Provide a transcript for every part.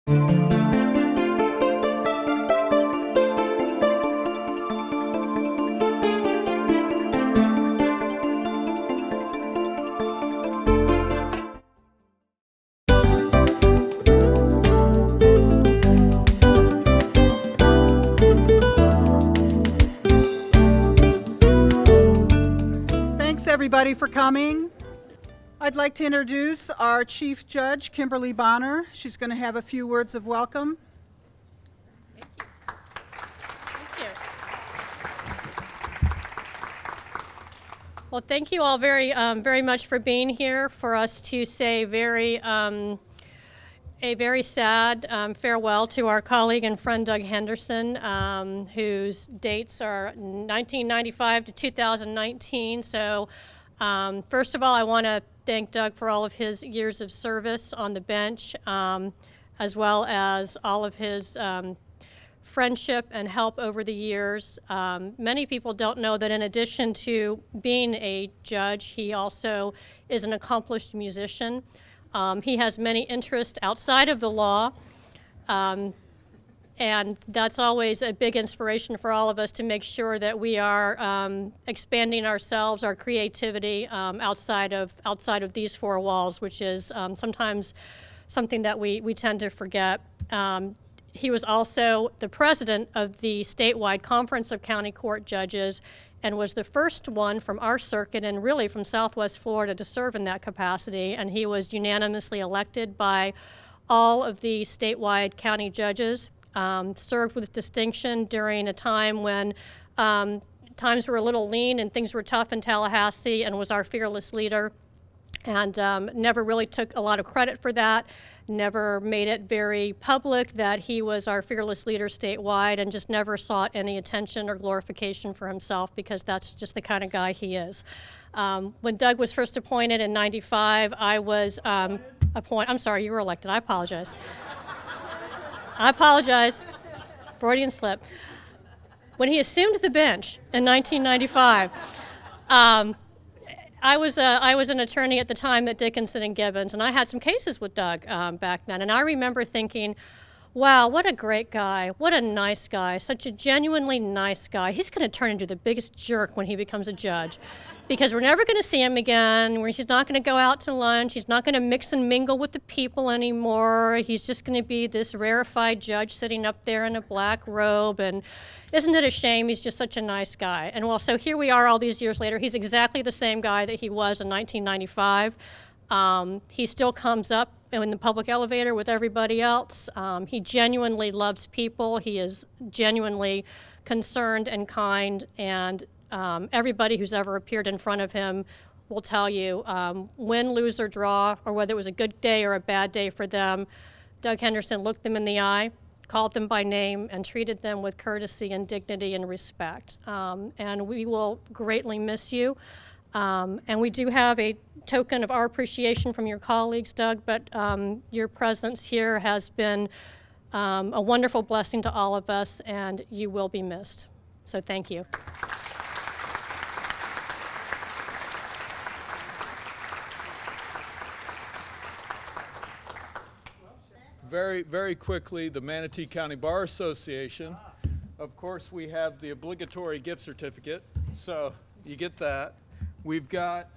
Thanks everybody for coming. I'd like to introduce our Chief Judge, Kimberly Bonner. She's going to have a few words of welcome. Thank you. Well, thank you all very much for being here for us to say a very sad farewell to our colleague and friend Doug Henderson, whose dates are 1995 to 2019. So first of all, I want to thank Doug for all of his years of service on the bench, as well as all of his friendship and help over the years. Many people don't know that in addition to being a judge, he also is an accomplished musician. He has many interests outside of the law, and that's always a big inspiration for all of us to make sure that we are expanding ourselves, our creativity outside of these four walls, which is sometimes something that we tend to forget. He was also the president of the statewide Conference of County Court Judges and was the first one from our circuit and really from Southwest Florida to serve in that capacity. And he was unanimously elected by all of the statewide county judges, served with distinction during a time when times were a little lean and things were tough in Tallahassee, and was our fearless leader. And never really took a lot of credit for that, never made it very public that he was our fearless leader statewide, and just never sought any attention or glorification for himself, because that's just the kind of guy he is. When Doug was first appointed in '95, I was appointed. I'm sorry, you were elected. I apologize. I apologize. Freudian slip. When he assumed the bench in 1995, I was an attorney at the time at Dickinson and Gibbons, and I had some cases with Doug back then. And I remember thinking, wow, what a great guy. What a nice guy. Such a genuinely nice guy. He's going to turn into the biggest jerk when he becomes a judge, because we're never going to see him again. He's not going to go out to lunch. He's not going to mix and mingle with the people anymore. He's just going to be this rarefied judge sitting up there in a black robe. And isn't it a shame? He's just such a nice guy. And well, so here we are all these years later. He's exactly the same guy that he was in 1995. He still comes up in the public elevator with everybody else. He genuinely loves people. He is genuinely concerned and kind, and everybody who's ever appeared in front of him will tell you, win, lose, or draw, or whether it was a good day or a bad day for them, Doug Henderson looked them in the eye, called them by name, and treated them with courtesy and dignity and respect. And we will greatly miss you. And we do have a token of our appreciation from your colleagues, Doug, but your presence here has been a wonderful blessing to all of us, and you will be missed. So thank you. Very, very quickly, the Manatee County Bar Association. Of course, we have the obligatory gift certificate, so you get that. We've got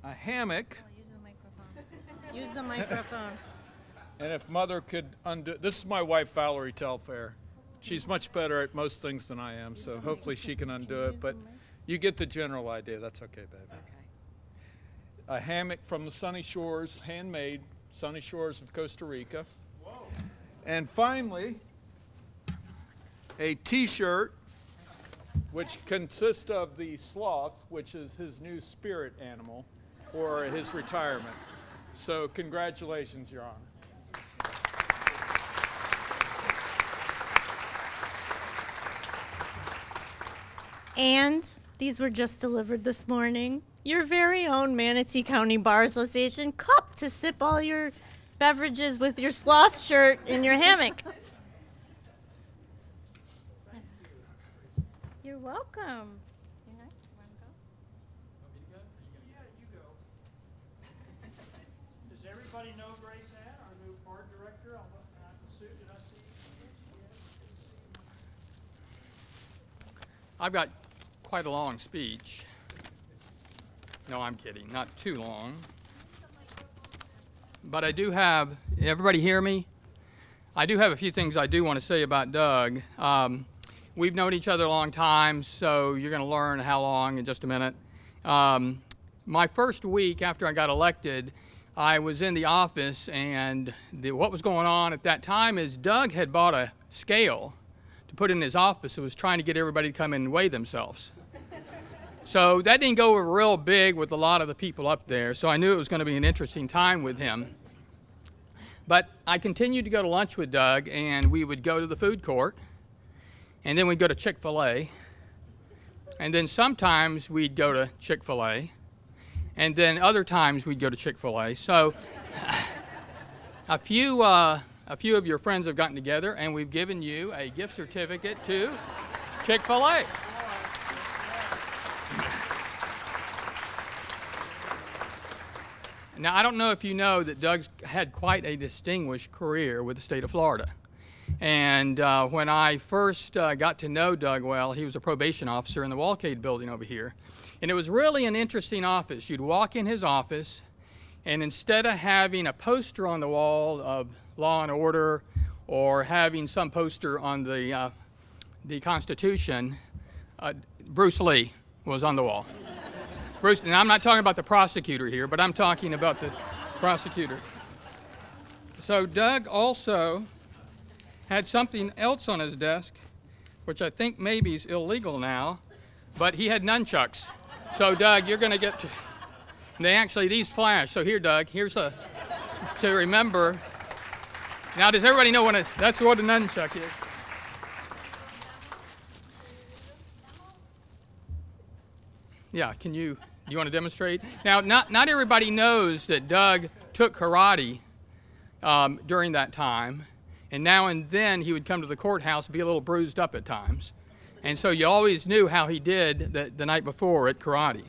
a hammock. Use the microphone. And if Mother could undo, this is my wife, Valerie Telfair. She's much better at most things than I am, so hopefully she can undo it. But you get the general idea. That's okay, baby. Okay. A hammock from the sunny shores, handmade, sunny shores of Costa Rica. Whoa. And finally, a T-shirt, which consists of the sloth, which is his new spirit animal for his retirement. So congratulations, Your Honor. And these were just delivered this morning. Your very own Manatee County Bar Association cup to sip all your beverages with your sloth shirt in your hammock. You're welcome. You want to go? everybody know Grace Ann, our new art director? On the suit, did I see? I've got quite a long speech. No, I'm kidding. Not too long. But I do have, everybody hear me? I do have a few things I do want to say about Doug. We've known each other a long time, so you're going to learn how long in just a minute. My first week after I got elected, I was in the office, and what was going on at that time is Doug had bought a scale to put in his office. It was trying to get everybody to come in and weigh themselves. So that didn't go over real big with a lot of the people up there, so I knew it was going to be an interesting time with him. But I continued to go to lunch with Doug, and we would go to the food court, and then we'd go to Chick-fil-A, and then sometimes we'd go to Chick-fil-A, and then other times we'd go to Chick-fil-A. So a few of your friends have gotten together, and we've given you a gift certificate to Chick-fil-A. Now, I don't know if you know that Doug's had quite a distinguished career with the state of Florida. And when I first got to know Doug well, he was a probation officer in the Walcade building over here. And it was really an interesting office. You'd walk in his office, and instead of having a poster on the wall of law and order or having some poster on the Constitution, Bruce Lee was on the wall. Bruce, and I'm not talking about the prosecutor here, but I'm talking about the prosecutor. So Doug also had something else on his desk, which I think maybe is illegal now, but he had nunchucks. So Doug, you're going to get to, these flash. So here, Doug, here's to remember. Now, does everybody know that's what a nunchuck is? Yeah, do you want to demonstrate? Now, not everybody knows that Doug took karate during that time, and now and then he would come to the courthouse and be a little bruised up at times. And so you always knew how he did the night before at karate.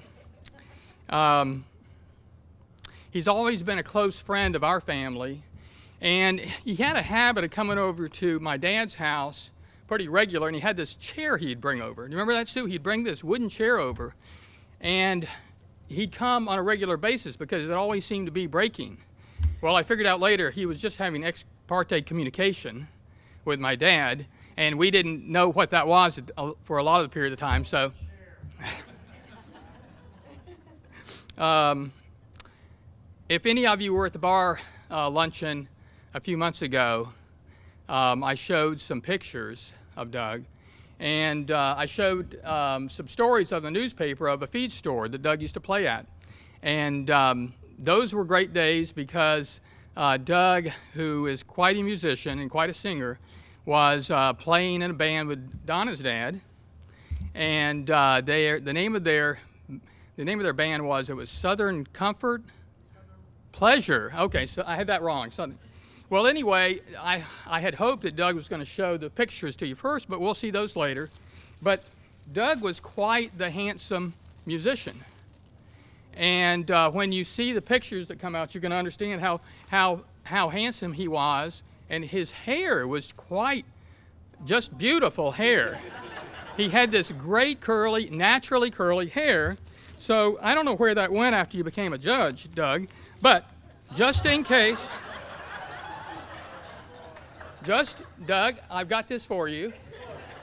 He's always been a close friend of our family, and he had a habit of coming over to my dad's house pretty regular, and he had this chair he'd bring over. Do you remember that, Sue? He'd bring this wooden chair over, and he'd come on a regular basis because it always seemed to be breaking. Well, I figured out later he was just having ex parte communication with my dad, and we didn't know what that was for a lot of the period of time. So, if any of you were at the bar luncheon a few months ago, I showed some pictures of Doug. And I showed some stories of the newspaper of a feed store that Doug used to play at. And those were great days because Doug, who is quite a musician and quite a singer, was playing in a band with Donna's dad. And the name of their band was Southern Comfort Pleasure. Okay, so I had that wrong. Well, anyway, I had hoped that Doug was going to show the pictures to you first, but we'll see those later. But Doug was quite the handsome musician. And when you see the pictures that come out, you're going to understand how handsome he was. And his hair was quite just beautiful hair. He had this great curly, naturally curly hair. So I don't know where that went after you became a judge, Doug, but just in case... Doug, I've got this for you,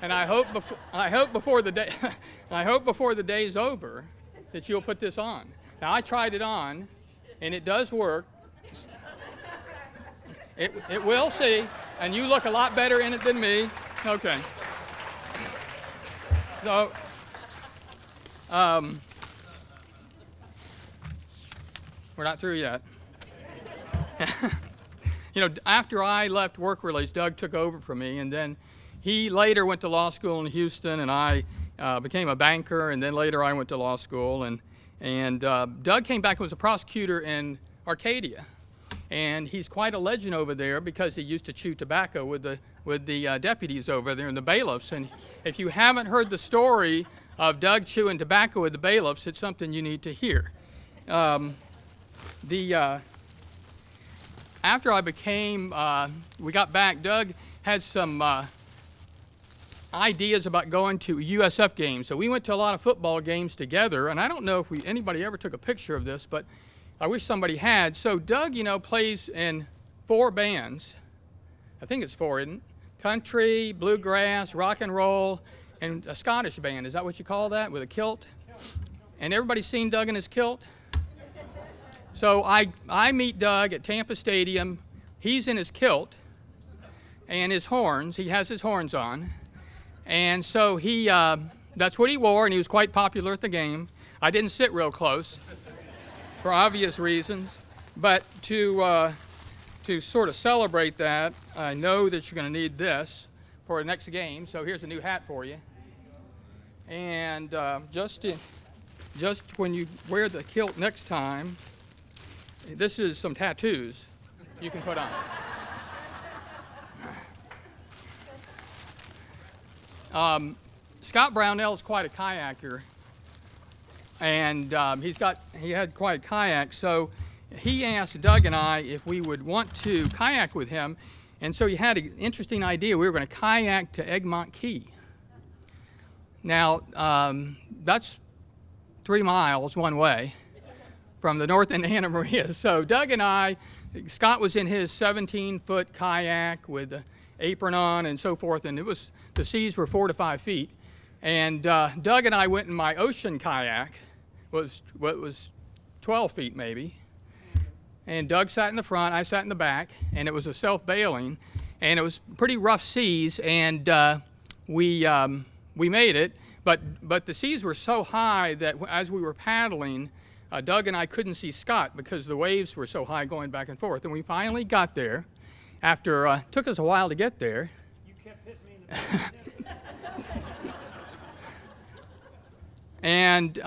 and I hope before the day's over that you'll put this on. Now I tried it on, and it does work. It will, see, and you look a lot better in it than me. Okay. So, we're not through yet. You know, after I left work release, Doug took over for me, and then he later went to law school in Houston, and I became a banker, and then later I went to law school, and Doug came back and was a prosecutor in Arcadia, and he's quite a legend over there because he used to chew tobacco with the deputies over there and the bailiffs. And if you haven't heard the story of Doug chewing tobacco with the bailiffs, it's something you need to hear. after I became, we got back, Doug had some ideas about going to USF games. So we went to a lot of football games together, and I don't know if anybody ever took a picture of this, but I wish somebody had. So Doug, plays in 4 bands. I think it's 4, isn't it? Country, bluegrass, rock and roll, and a Scottish band. Is that what you call that, with a kilt? And everybody's seen Doug in his kilt? So I meet Doug at Tampa Stadium. He's in his kilt and his horns. He has his horns on. And so that's what he wore, and he was quite popular at the game. I didn't sit real close for obvious reasons. But to sort of celebrate that, I know that you're going to need this for the next game. So here's a new hat for you. And just when you wear the kilt next time, this is some tattoos you can put on. Scott Brownell is quite a kayaker, and he had quite a kayak, so he asked Doug and I if we would want to kayak with him, and so he had an interesting idea. We were going to kayak to Egmont Key. Now, that's 3 miles one way from the north end of Anna Maria. So Doug and I, Scott was in his 17-foot kayak with the apron on and so forth, and the seas were 4 to 5 feet. And Doug and I went in my ocean kayak, was 12 feet maybe. And Doug sat in the front, I sat in the back, and it was a self-bailing, and it was pretty rough seas, and we made it. But the seas were so high that as we were paddling, Doug and I couldn't see Scott because the waves were so high going back and forth. And we finally got there. After took us a while to get there. You kept hitting me in the back. And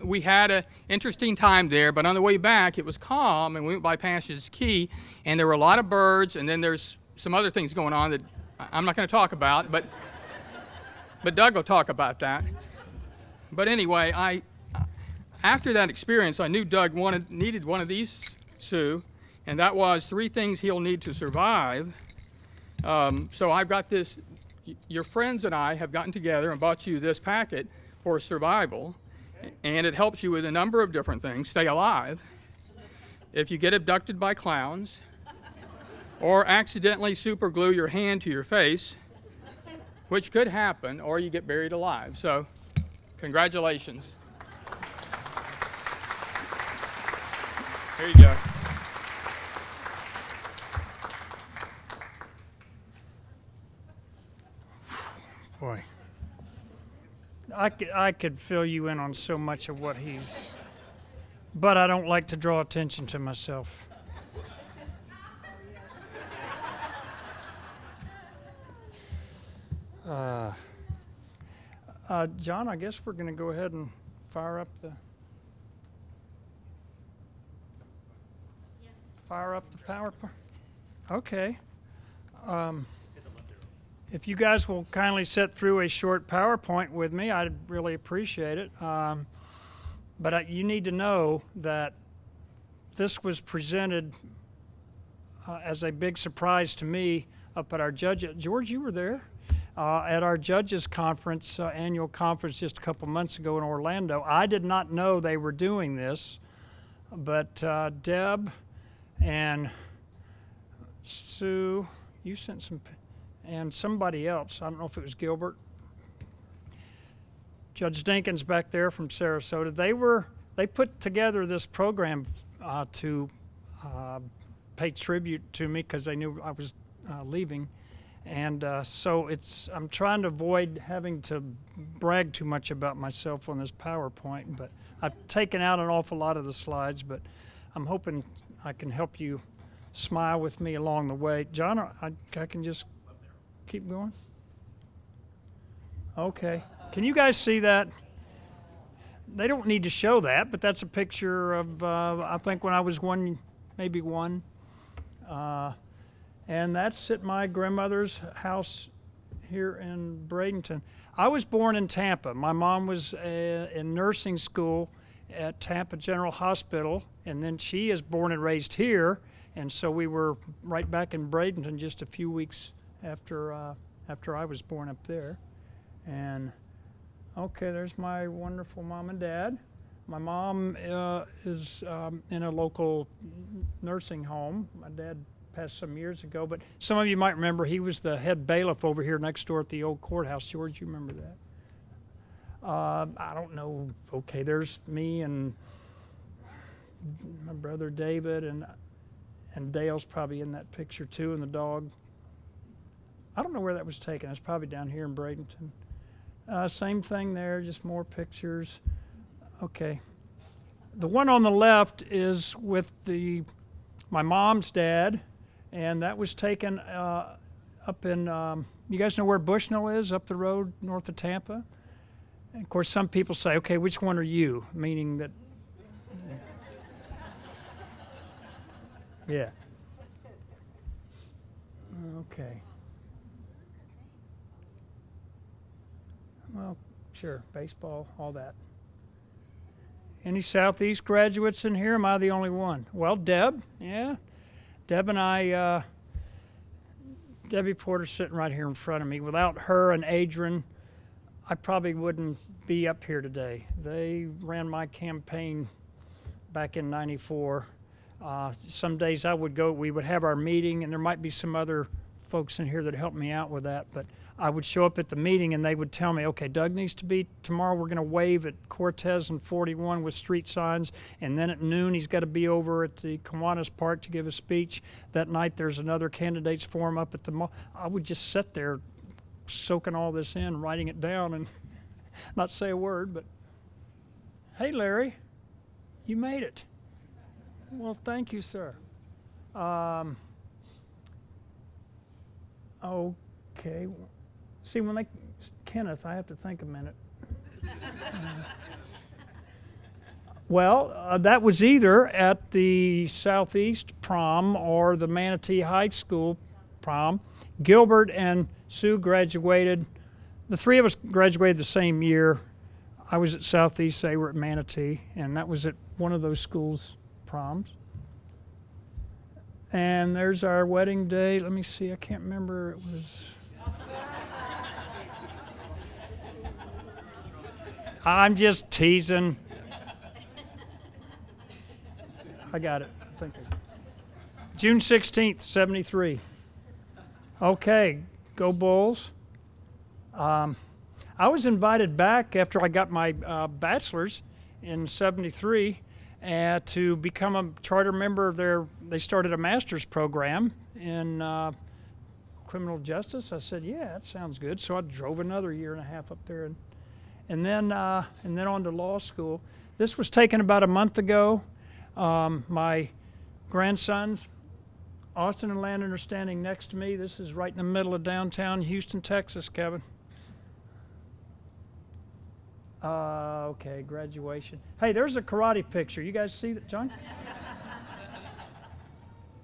we had an interesting time there, but on the way back it was calm, and we went by Pasha's Key, and there were a lot of birds, and then there's some other things going on that I'm not going to talk about, but Doug will talk about that. But anyway, after that experience, I knew Doug needed one of these, Sue, and that was 3 things he'll need to survive. So I've got this. Your friends and I have gotten together and bought you this packet for survival, and it helps you with a number of different things. Stay alive. If you get abducted by clowns, or accidentally super glue your hand to your face, which could happen, or you get buried alive. So, congratulations. Here you go. Boy, I could fill you in on so much of what he's, but I don't like to draw attention to myself. John, I guess we're going to go ahead and fire up the PowerPoint. Okay. If you guys will kindly sit through a short PowerPoint with me, I'd really appreciate it. But you need to know that this was presented as a big surprise to me up at our judge. George, you were there? At our judges conference, annual conference just a couple months ago in Orlando. I did not know they were doing this, but Deb and Sue, you sent some, and somebody else, I don't know if it was Gilbert, Judge Dinkins back there from Sarasota, they put together this program to pay tribute to me because they knew I was leaving. And so I'm trying to avoid having to brag too much about myself on this PowerPoint, but I've taken out an awful lot of the slides, but I'm hoping I can help you smile with me along the way. John, I can just keep going? Okay. Can you guys see that? They don't need to show that, but that's a picture of, I think when I was maybe one. And that's at my grandmother's house here in Bradenton. I was born in Tampa. My mom was in nursing school at Tampa General Hospital, and then she is born and raised here, And so we were right back in Bradenton just a few weeks after I was born up there. And okay, there's my wonderful mom and dad. My mom is in a local nursing home. My dad passed some years ago, but some of you might remember he was the head bailiff over here next door at the old courthouse. George, you remember that? I don't know. Okay, there's me and my brother David, and Dale's probably in that picture too, and the dog. I don't know where that was taken. It's probably down here in Bradenton. Same thing there, just more pictures. Okay. The one on the left is with my mom's dad, and that was taken up in, you guys know where Bushnell is, up the road north of Tampa? And of course, some people say, okay, which one are you? Meaning that, yeah. Okay. Well, sure, baseball, all that. Any Southeast graduates in here? Am I the only one? Well, Deb, yeah. Deb and I, Debbie Porter's sitting right here in front of me. Without her and Adrian, I probably wouldn't be up here today. They ran my campaign back in '94. Some days I would go, we would have our meeting, and there might be some other folks in here that helped me out with that, but I would show up at the meeting and they would tell me, okay, Doug needs to be, tomorrow we're going to wave at Cortez and 41 with street signs, and then at noon he's got to be over at the Kiwanis Park to give a speech. That night there's another candidates forum up at the mall. I would just sit there soaking all this in, writing it down, and not say a word, but hey, Larry, you made it. Well, thank you, sir. Okay. See, Kenneth, I have to think a minute. Well, that was either at the Southeast prom or the Manatee High School prom. Gilbert and Sue graduated. The three of us graduated the same year. I was at Southeast, they were at Manatee, and that was at one of those schools' proms. And there's our wedding day. Let me see, I can't remember. It was... I'm just teasing. I got it. I think June 16th, 73. Okay, go Bulls. I was invited back after I got my bachelor's in 73 to become a charter member of they started a master's program in criminal justice. I said, yeah, that sounds good. So I drove another year and a half up there and then on to law school. This was taken about a month ago. My grandsons, Austin and Landon, are standing next to me. This is right in the middle of downtown Houston, Texas, Kevin. Okay, graduation. Hey, there's a karate picture. You guys see that, John?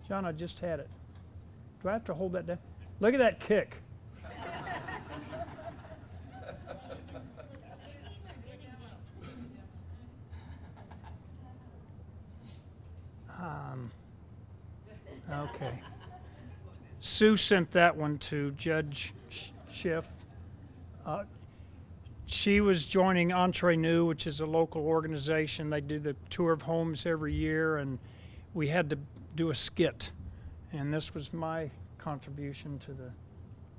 John, I just had it. Do I have to hold that down? Look at that kick. Okay. Sue sent that one to Judge Schiff. She was joining Entre Nous, which is a local organization. They do the tour of homes every year, and we had to do a skit. And this was my contribution to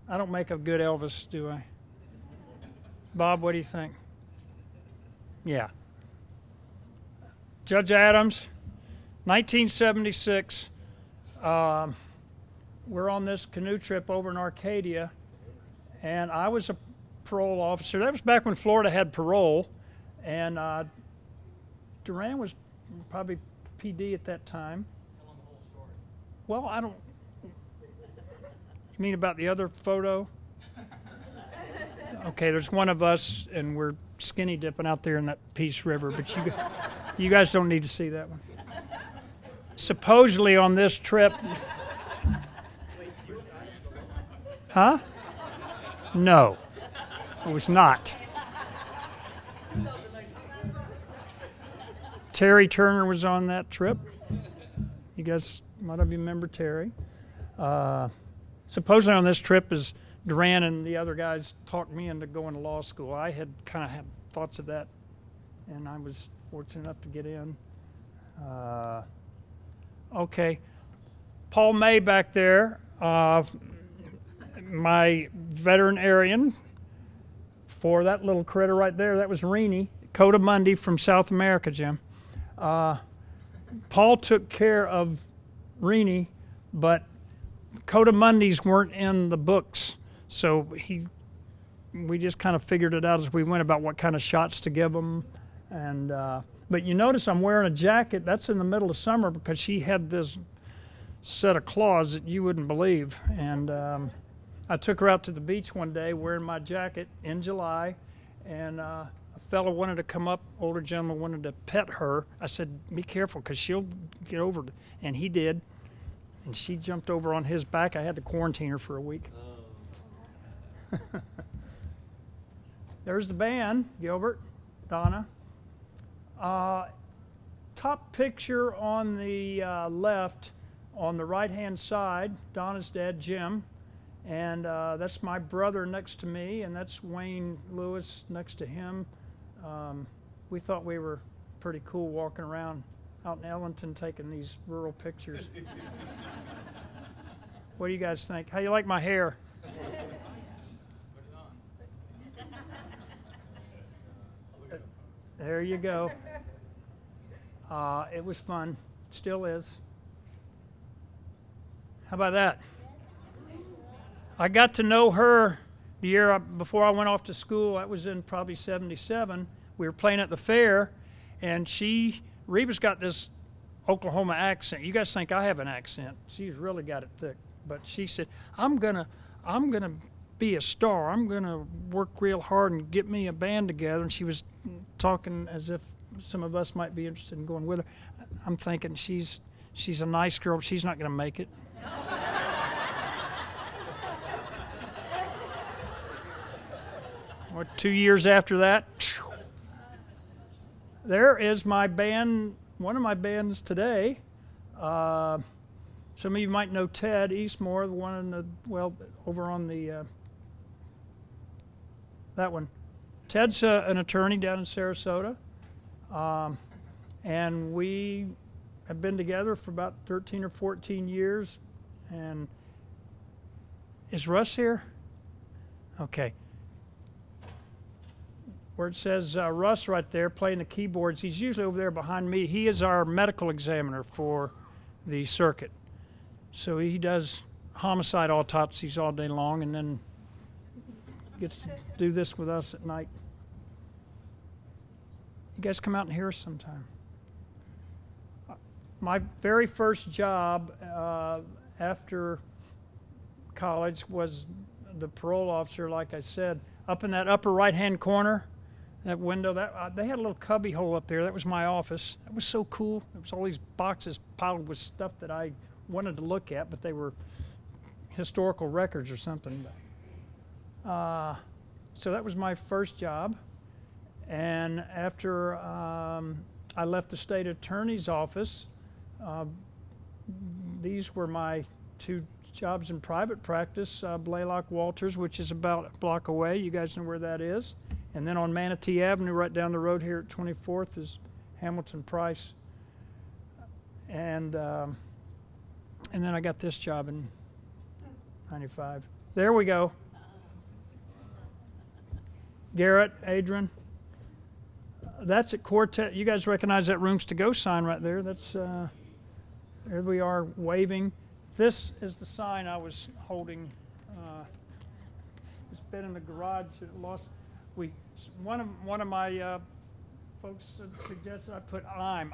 I don't make a good Elvis, do I? Bob, what do you think? Yeah. Judge Adams, 1976. We're on this canoe trip over in Arcadia, and I was a parole officer. That was back when Florida had parole, and Duran was probably PD at that time. Tell them the whole story. Well, I don't. You mean about the other photo? Okay, there's one of us, and we're skinny dipping out there in that Peace River, but you guys don't need to see that one. Supposedly on this trip. Huh? No, it was not. Terry Turner was on that trip. You guys, a lot of you remember Terry. Supposedly on this trip is Duran and the other guys talked me into going to law school. I had kind of had thoughts of that, and I was fortunate enough to get in. Okay. Paul May back there, my veterinarian for that little critter right there. That was Renee, Cotamundi from South America, Jim. Paul took care of Renee, but Cotamundis weren't in the books, so we just kind of figured it out as we went about what kind of shots to give them. And but you notice I'm wearing a jacket. That's in the middle of summer because she had this set of claws that you wouldn't believe. And I took her out to the beach one day wearing my jacket in July, and a fellow wanted to come up, older gentleman wanted to pet her. I said, be careful because she'll get over it. And he did. And she jumped over on his back. I had to quarantine her for a week. There's the band, Gilbert, Donna. Top picture on the left, on the right-hand side, Donna's dad, Jim. And that's my brother next to me, and that's Wayne Lewis next to him. We thought we were pretty cool walking around out in Ellington taking these rural pictures. What do you guys think? How you like my hair? There you go. It was fun. Still is. How about that? I got to know her the year before I went off to school. That was in probably 77. We were playing at the fair, and Reba's got this Oklahoma accent. You guys think I have an accent. She's really got it thick. But she said, I'm gonna be a star. I'm gonna work real hard and get me a band together. And she was talking as if some of us might be interested in going with her. I'm thinking she's a nice girl. She's not gonna make it. Or 2 years after that, there is my band, one of my bands today. Some of you might know Ted Eastmore, the one in the, over on the, that one. Ted's an attorney down in Sarasota. And we have been together for about 13 or 14 years. And is Russ here? Okay. Where it says Russ right there playing the keyboards, he's usually over there behind me. He is our medical examiner for the circuit. So he does homicide autopsies all day long and then gets to do this with us at night. You guys come out and hear us sometime. My very first job after college was the parole officer, like I said, up in that upper right-hand corner. That window, they had a little cubby hole up there. That was my office. That was so cool. There was all these boxes piled with stuff that I wanted to look at, but they were historical records or something. So that was my first job. And after I left the state attorney's office, these were my two jobs in private practice, Blaylock Walters, which is about a block away. You guys know where that is. And then on Manatee Avenue, right down the road here at 24th, is Hamilton Price. And then I got this job in 95. There we go. Garrett, Adrian. That's at Quartet. You guys recognize that Rooms to Go sign right there. That's there we are waving. This is the sign I was holding. It's been in the garage. It lost. One of my folks suggested I put I''M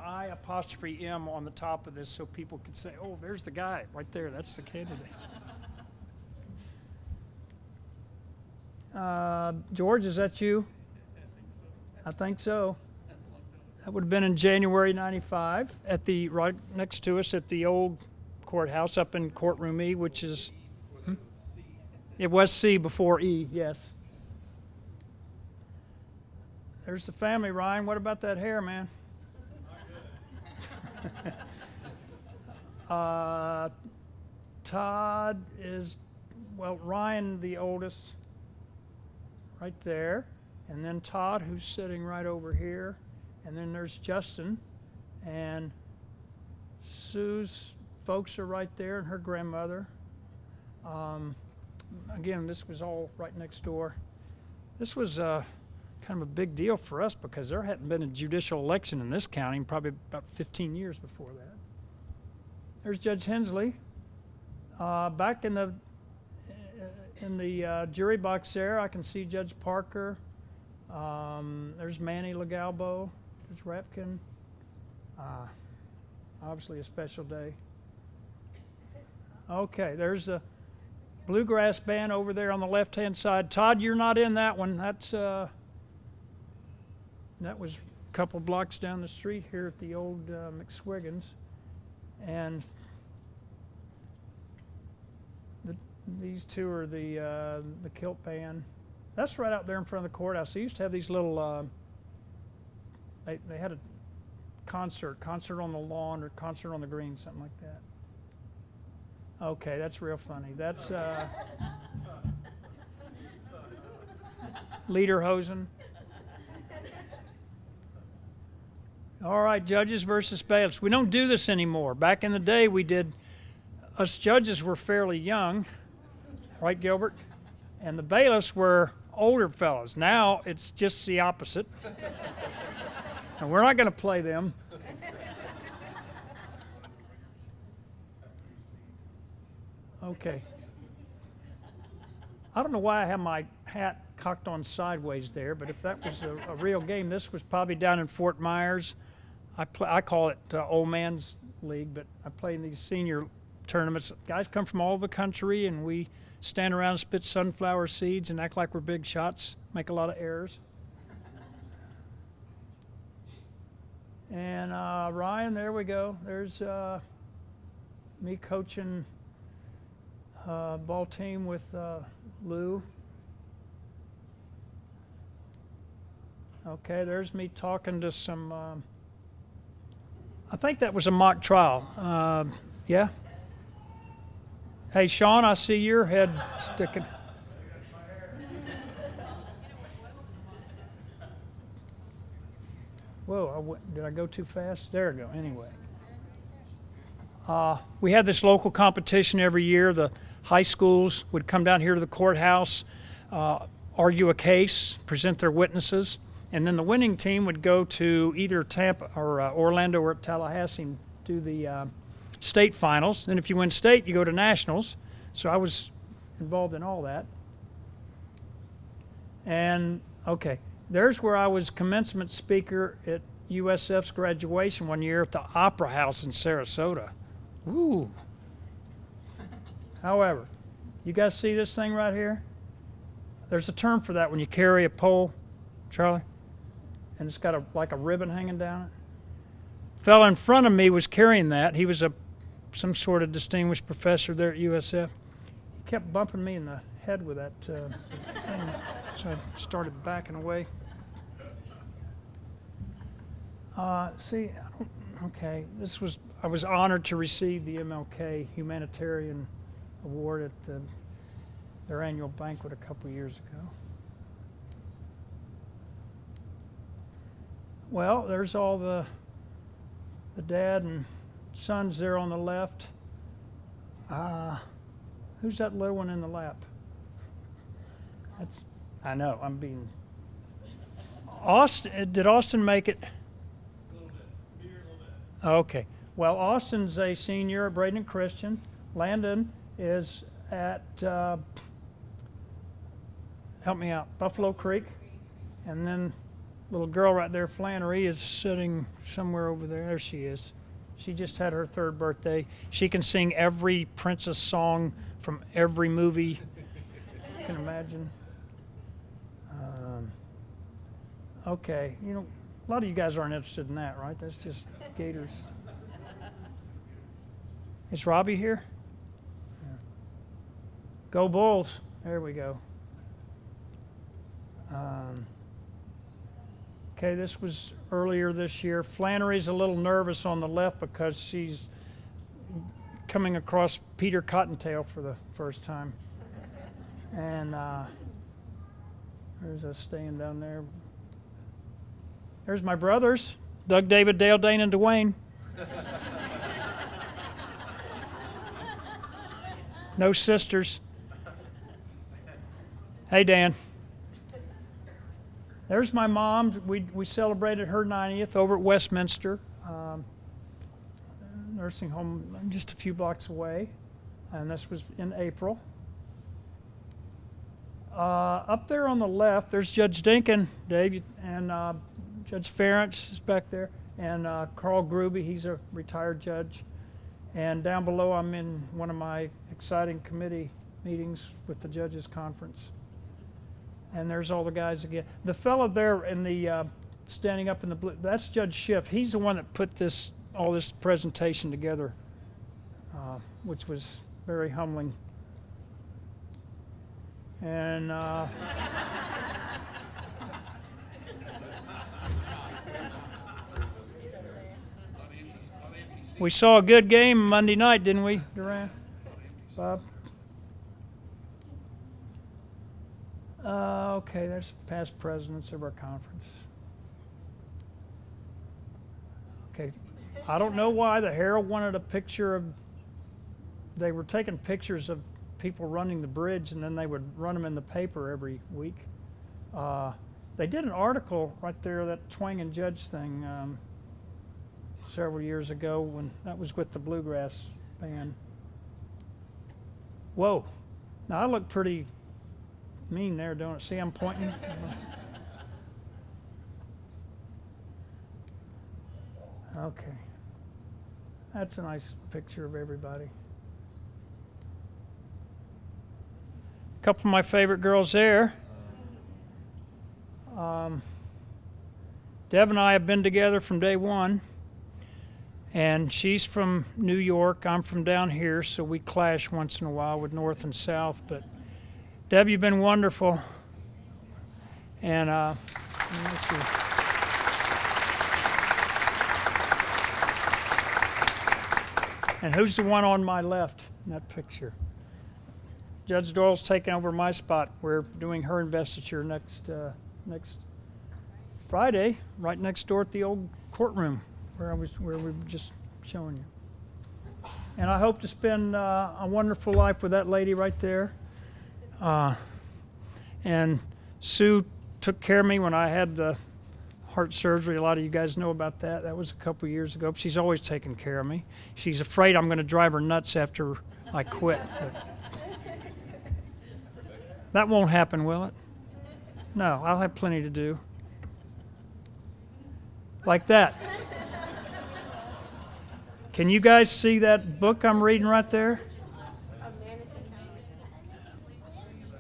on the top of this so people could say, oh, there's the guy right there. That's the candidate. George, is that you? I think so. That would have been in January 95 at the right next to us at the old courthouse up in courtroom E, which is it was C before E, yes. There's the family, Ryan. What about that hair, man? Todd is, well, Ryan, the oldest, right there. And then Todd, who's sitting right over here. And then there's Justin. And Sue's folks are right there, and her grandmother. Again, this was all right next door. This was kind of a big deal for us because there hadn't been a judicial election in this county in probably about 15 years before that. There's Judge Hensley. Back in the jury box there, I can see Judge Parker. There's Manny Legalbo, Judge Rapkin. Obviously a special day. Okay, there's the bluegrass band over there on the left-hand side. Todd, you're not in that one. That's that was a couple blocks down the street here at the old McSwiggins. And these two are the kilt band. That's right out there in front of the courthouse. They used to have these little. They had a concert on the lawn or concert on the green, something like that. Okay, that's real funny. That's Lederhosen. All right, judges versus bailiffs. We don't do this anymore. Back in the day, we did. Us judges were fairly young, right, Gilbert? And the bailiffs were older fellows. Now it's just the opposite. And we're not going to play them. Okay. I don't know why I have my hat cocked on sideways there, but if that was a real game, this was probably down in Fort Myers. I call it Old Man's League, but I play in these senior tournaments. Guys come from all over the country, and we stand around and spit sunflower seeds and act like we're big shots, make a lot of errors. And Ryan, there we go. There's me coaching ball team with Lou. Okay, there's me talking to some, I think that was a mock trial. Yeah? Hey, Sean, I see your head sticking. Whoa, did I go too fast? There we go, anyway. We had this local competition every year. The high schools would come down here to the courthouse, argue a case, present their witnesses, and then the winning team would go to either Tampa or Orlando or Tallahassee and do the state finals. Then if you win state, you go to nationals. So I was involved in all that. And, okay, there's where I was commencement speaker at USF's graduation one year at the Opera House in Sarasota. Ooh. However, you guys see this thing right here? There's a term for that when you carry a pole, Charlie, and it's got like a ribbon hanging down it. Fellow in front of me was carrying that. He was some sort of distinguished professor there at USF. He kept bumping me in the head with that thing, so I started backing away. See, okay, I was honored to receive the MLK Humanitarian Award at their annual banquet a couple years ago. Well, there's all the dad and sons there on the left. Who's that little one in the lap? I know, I'm being... Did Austin make it? A little bit. Okay. Well, Austin's a senior at Braden Christian. Landon is at, help me out, Buffalo Creek. And then little girl right there, Flannery, is sitting somewhere over there. There she is. She just had her 3rd birthday. She can sing every princess song from every movie you can imagine. Okay, you know, a lot of you guys aren't interested in that, right? That's just Gators. Is Robbie here? Yeah. Go Bulls. There we go. Okay, this was earlier this year. Flannery's a little nervous on the left because she's coming across Peter Cottontail for the first time. And there's us staying down there. There's my brothers, Doug, David, Dale, Dane, and Dwayne. No sisters. Hey, Dan. There's my mom. We celebrated her 90th over at Westminster nursing home just a few blocks away, and this was in April. Up there on the left, there's Judge Dinkin, Dave, and Judge Ferentz is back there, and Carl Gruby, he's a retired judge. And down below, I'm in one of my exciting committee meetings with the Judges Conference. And there's all the guys again. The fellow there in the standing up in the blue, that's Judge Schiff. He's the one that put all this presentation together, which was very humbling. And we saw a good game Monday night, didn't we, Duran? Bob? Okay, there's past presidents of our conference. Okay, I don't know why the Herald wanted a picture of, they were taking pictures of people running the bridge, and then they would run them in the paper every week. They did an article right there, that Twang and Judge thing, several years ago, when that was with the Bluegrass Band. Whoa, now I look pretty mean there, don't it? See, I'm pointing. Okay, that's a nice picture of everybody. A couple of my favorite girls there. Deb and I have been together from day one, and she's from New York. I'm from down here, so we clash once in a while with North and South. But Deb, you've been wonderful, and and who's the one on my left in that picture? Judge Doyle's taking over my spot. We're doing her investiture next Friday, right next door at the old courtroom where we were just showing you. And I hope to spend a wonderful life with that lady right there. And Sue took care of me when I had the heart surgery. A lot of you guys know about that. That was a couple of years ago. But she's always taken care of me. She's afraid I'm going to drive her nuts after I quit. But that won't happen, will it? No, I'll have plenty to do. Like that. Can you guys see that book I'm reading right there?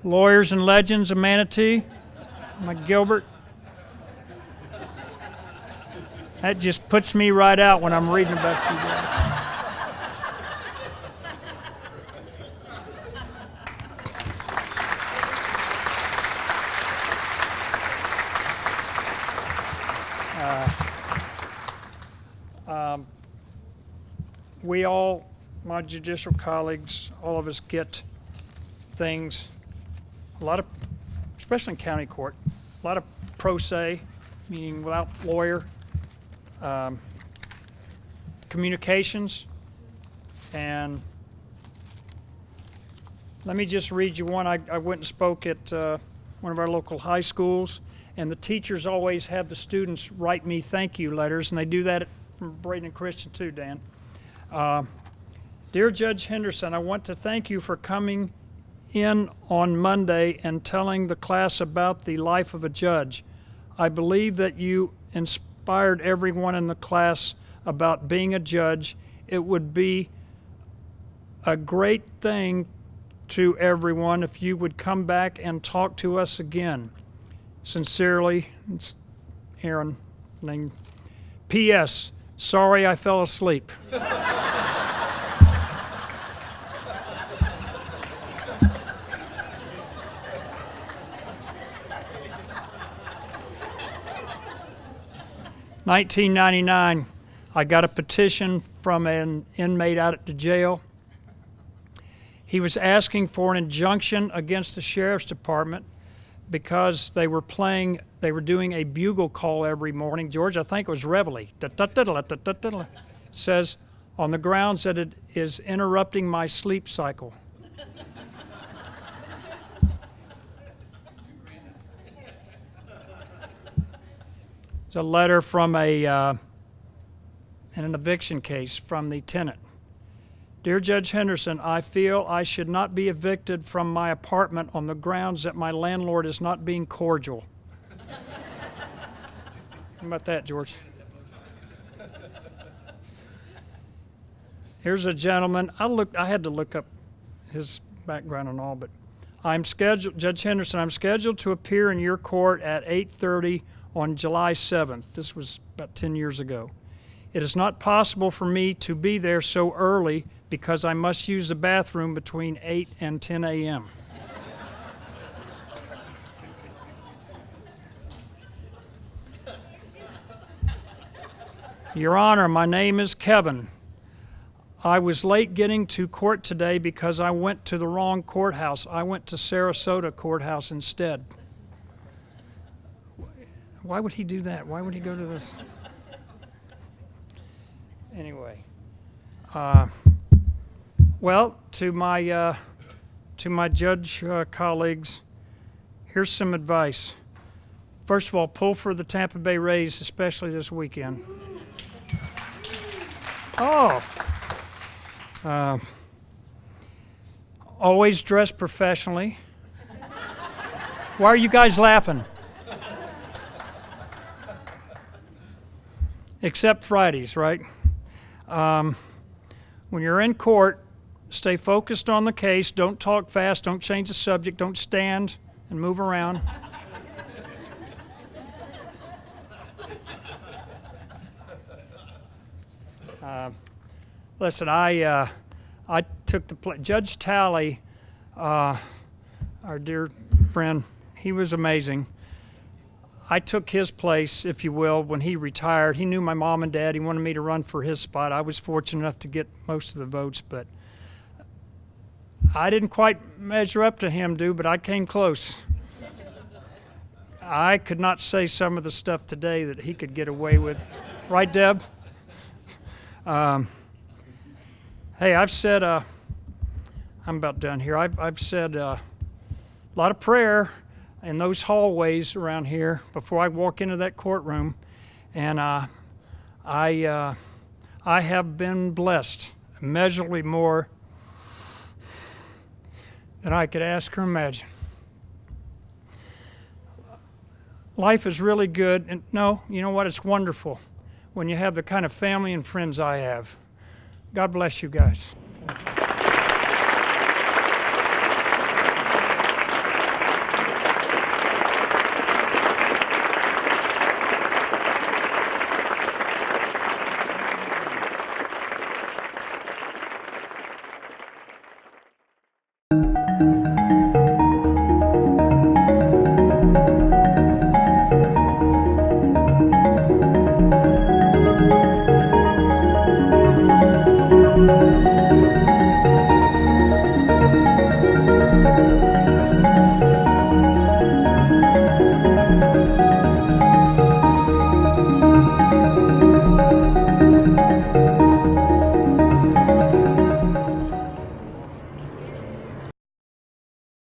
Lawyers and Legends of Manatee, by Gilbert. That just puts me right out when I'm reading about you guys. We all, my judicial colleagues, all of us get things, a lot of, especially in county court, a lot of pro se, meaning without lawyer, communications, and let me just read you one. I went and spoke at one of our local high schools, and the teachers always have the students write me thank you letters, and they do that from Braden Christian too, Dan. Dear Judge Henderson, I want to thank you for coming in on Monday and telling the class about the life of a judge. I believe that you inspired everyone in the class about being a judge. It would be a great thing to everyone if you would come back and talk to us again. Sincerely, it's Aaron. P.S. Sorry I fell asleep. $19.99, I got a petition from an inmate out at the jail He was asking for an injunction against the sheriff's department because they were doing a bugle call every morning. George, I think it was Reveille. Says, on the grounds that it is interrupting my sleep cycle. It's a letter from in an eviction case from the tenant. Dear Judge Henderson, I feel I should not be evicted from my apartment on the grounds that my landlord is not being cordial. How about that, George? Here's a gentleman. I had to look up his background and all, but Judge Henderson, I'm scheduled to appear in your court at 8:30 on July 7th. This was about 10 years ago. It is not possible for me to be there so early because I must use the bathroom between 8 and 10 a.m. Your Honor, my name is Kevin. I was late getting to court today because I went to the wrong courthouse. I went to Sarasota Courthouse instead. Why would he do that? Why would he go to this? Anyway, well, to my judge colleagues, here's some advice. First of all, pull for the Tampa Bay Rays, especially this weekend. Always dress professionally. Why are you guys laughing? Except Fridays, right? When you're in court, stay focused on the case. Don't talk fast. Don't change the subject. Don't stand and move around. Listen, I took the place. Judge Talley, our dear friend, he was amazing. I took his place, if you will, when he retired. He knew my mom and dad. He wanted me to run for his spot. I was fortunate enough to get most of the votes, but I didn't quite measure up to him, but I came close. I could not say some of the stuff today that he could get away with. Right, Deb? Hey, I've said, I'm about done here. I've said a lot of prayer in those hallways around here before I walk into that courtroom, and I have been blessed immeasurably more than I could ask or imagine. Life is really good, and no, you know what? It's wonderful when you have the kind of family and friends I have. God bless you guys.